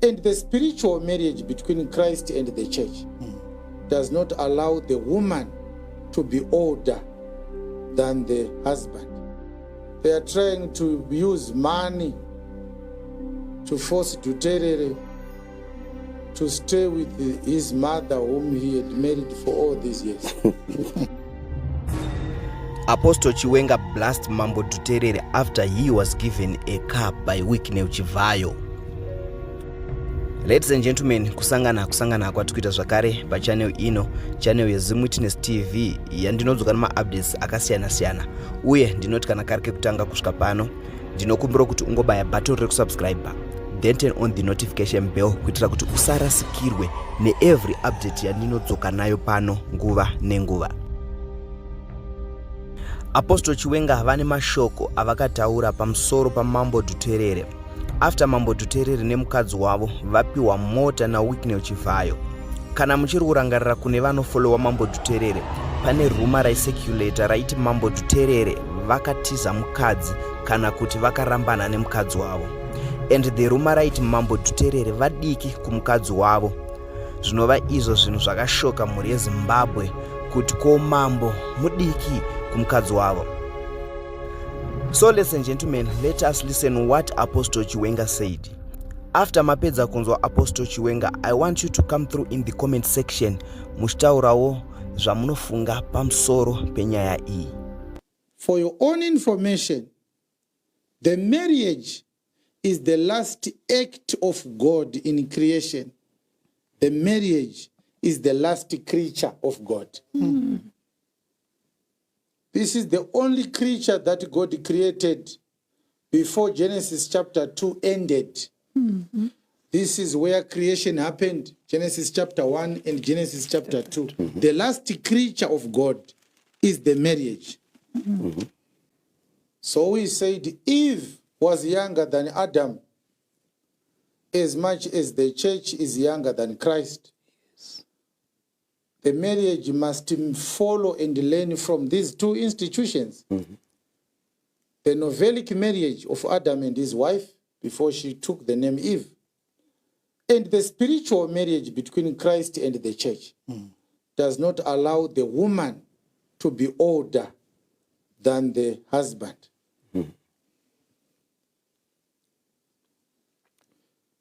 And the spiritual marriage between Christ and the church does not allow the woman to be older than the husband. They are trying to use money to force Dhuterere to stay with his mother, whom he had married for all these years. Apostle Chiwenga Blast Mambo Dhuterere after he was given a car by NaWicknell Chivhayo. Ladies and gentlemen, kusangana kwatikuita zvakare pachannel ino, channel yeNaWicknell TV yandinodzoka nemaupdates akasiyana-siyana. Uye ndinoti kana kari kekutanga kusvika pano, ndinokumbira kuti ungobaya button rekusubscribe, then turn on the notification bell kuitira kuti usarasikirwe neevery update yandinodzoka nayo pano nguva nenguva. Apostle Chiwenga vane mashoko avakataura pamusoro paMambo Dhuterere. After Mambo Dhuterere nemukadzi wavo vapihwa mota naWicknell Chivhayo. Kana muchiri kurangarira kune vanofollowa Mambo Dhuterere, pane rumor raicirculate raiti Mambo Dhuterere vakatiza mukadzi kana kuti vakarambana nemukadzi wavo. And the rumor raiti Mambo Dhuterere vadiki kumukadzi wavo. Zvinova izvo zvinhu zvakashoka mhuri yeZimbabwe kuti ko mambo mudiki kumukadzi wavo. So ladies and gentlemen, let us listen what Apostle Chiwenga said. After mapedza kunzwa Apostle Chiwenga, I want you to come through in the comment section muchitaurawo zvamunofunga pamusoro penyaya iyi. For your own information, the marriage is the last act of God in creation. The marriage is the last creature of God. This is the only creature that God created before Genesis chapter 2 ended. This is where creation happened, Genesis chapter 1 and Genesis chapter 2. The last creature of God is the marriage. So we said Eve was younger than Adam as much as the church is younger than Christ. The marriage must follow and learn from these two institutions. The Novelic marriage of Adam and his wife before she took the name Eve, and the spiritual marriage between Christ and the church does not allow the woman to be older than the husband.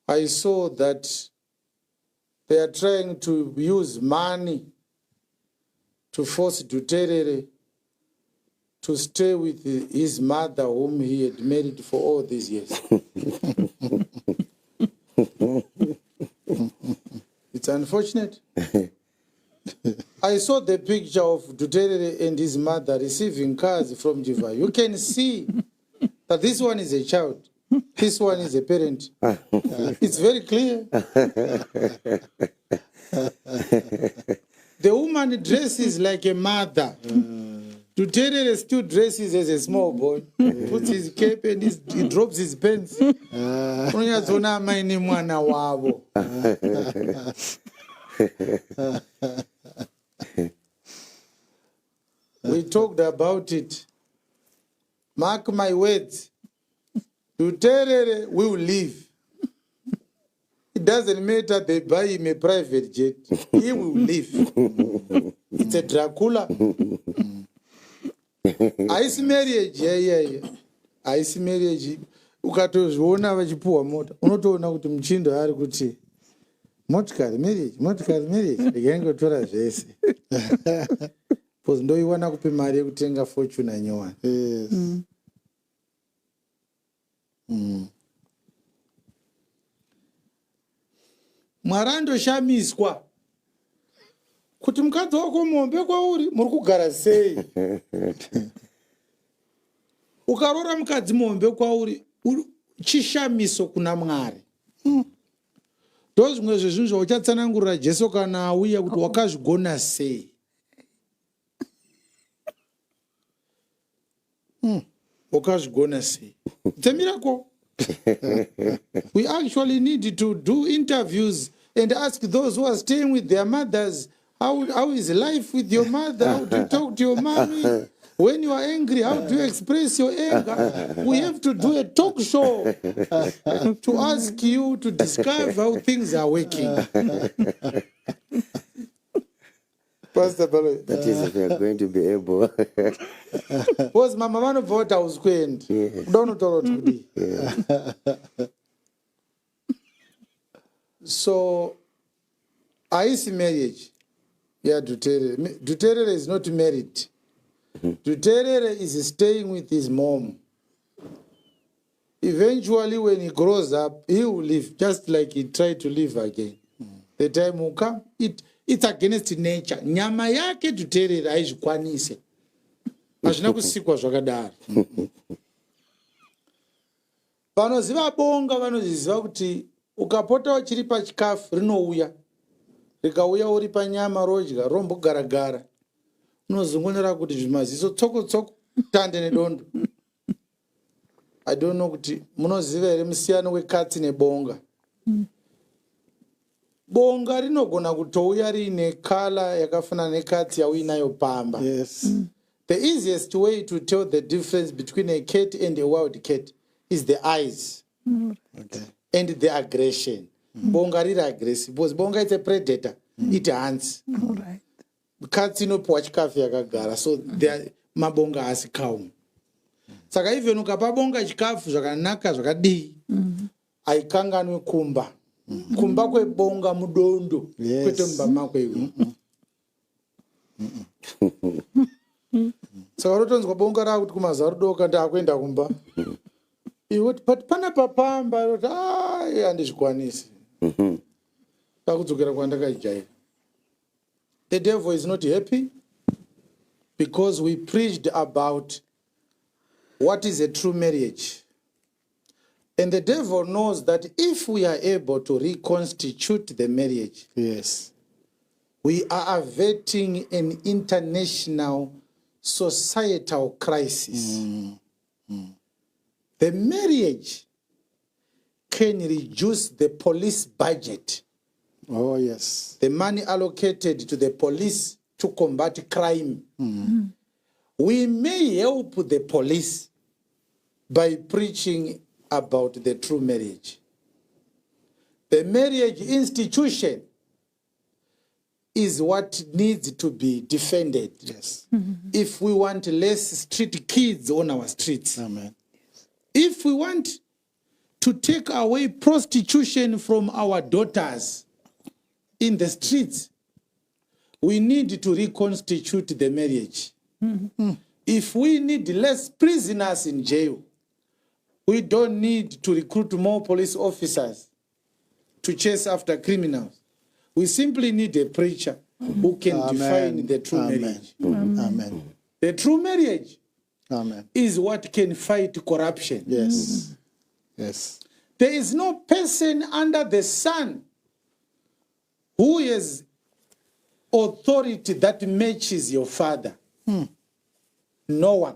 I saw that they are trying to use money to force Dhuterere to stay with his mother, whom he had married for all these years. It's unfortunate. I saw the picture of Dhuterere and his mother receiving cars from Chivhayo. You can see that this one is a child. This one is a parent. It's very clear. The woman dresses like a mother. Dhuterere still dresses as a small boy. Puts his cape and he drops his pants. We talked about it. Mark my words. Dhuterere will leave. It doesn't matter they buy him a private jet. He will leave. It's a Dracula. Ice marriage, yeah. Ice marriage. Ukatozviona vachipuhwa mota. Unotoona kuti muchindo ari kuti motikari marriage. Ndikangotora zvese. Because ndoiwana kupe mari yekutenga Fortune nyowani. Yes. Mwarando shamiswa kuti mukadzi wako muombe kwauri muri kugara sei. Ukarora mukadzi muombe kwauri chishamiso kuna Mwari. Ndozvimwe zvezvinhu zvauchatsanangurira Jesu kana auya kuti wakazvigona sei. Wakazvigona sei. It's a miracle. We actually need to do interviews and ask those who are staying with their mothers, how is life with your mother? How do you talk to your mommy? When you are angry, how do you express your anger? We have to do a talk show to ask you to describe how things are working. Pastor Balo. That is if we are going to be able. Was Mama Man vote I was going. Don't tell to be. So, I see marriage. Yeah, Dhuterere. Dhuterere is not married. Dhuterere is staying with his mom. Eventually, when he grows up, he will live just like he tried to live again. The time will come, it's against nature. Nyama yake Dhuterere haizvikwanise. Hazvina kusikwa zvakadaro. Vanoziva bonga vanoziva kuti ukapota uchiri pachikafu rinouya. Rikauya uri panyama rodya rombogara-gara. Unozungunira kuti zvimaziso tsoko-tsoko tande nedondo. I don't know kuti munoziva here musiyano wekatsi nebonga. Bonga rinogona kutouya riine kala yakafanana nekatsi yauinayo pamba. Yes. The easiest way to tell the difference between a cat and a wild cat is the eyes. Okay. And the aggression. Bonga riri aggressive because bonga is a predator. It hunts. All right. Cats inopiwa chikafu yakagara, so mabonga asikaum. Saka even ukapa bonga chikafu zvakanaka zvakadii aikanganwe kumba. Kumba kwebonga mudondo kwete mumba makwe iwe. Saka rotonzwa bonga rakuti kumazarudoka ndakuenda kumba. Iwe but pana papamba roti handizvikwanisi. Takudzokera kwandakajaira. The devil is not happy because we preached about what is a true marriage. And the devil knows that if we are able to reconstitute the marriage, Yes. we are averting an international societal crisis. The marriage can reduce the police budget. Oh, yes. The money allocated to the police to combat crime. We may help the police by preaching about the true marriage. The marriage institution is what needs to be defended. Yes. If we want less street kids on our streets. Amen. If we want to take away prostitution from our daughters in the streets, we need to reconstitute the marriage. If we need less prisoners in jail, we don't need to recruit more police officers to chase after criminals. We simply need a preacher who can define the true marriage. Amen. The true marriage Amen. is what can fight corruption. Yes. Yes. There is no person under the sun who has authority that matches your father. No one.